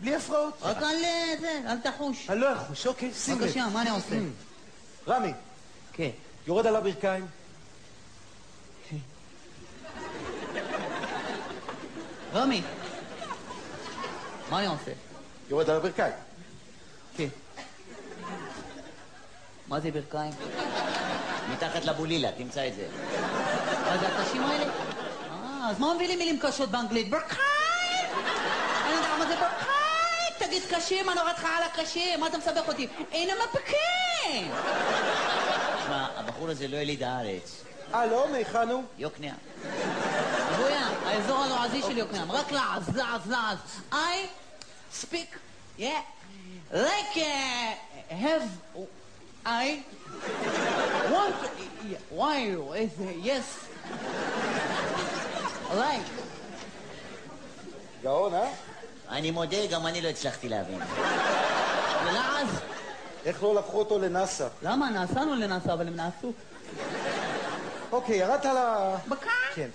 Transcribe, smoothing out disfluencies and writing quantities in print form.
בלי הפרעות. רק אל תחוש. אני לא אחוש, אוקיי, שים לב. בבקשה, מה אני עושה? רמי, כן. יורד על הברכיים. רמי, מה אני עושה? יורד על הברכיים. כן. מה זה ברכיים? מתחת לבולילה, תמצא את זה. מה זה הקשים האלה? אז מה מביא לי מילים קשות באנגלית? ברכיים! אני יודע מה זה ברכיים! תגיד קשים, אני הורדך על הקשים, מה אתה מסבך אותי? אין המפקים! תשמע, הבחור הזה לא יליד הארץ. לא? מהיכן הוא? יוקנעם. אבויה, האזור הלועזי של יוקנעם, רק לעז, לעז, לעז. I speak, yeah, like have, I want, why, yes, like. גאון, אני מודה, גם אני לא הצלחתי להבין. ולעז. איך לא לקחו אותו לנאסא? למה? נסענו לנאסא, אבל הם נעשו. אוקיי, ירדת על ה... בקר? כן.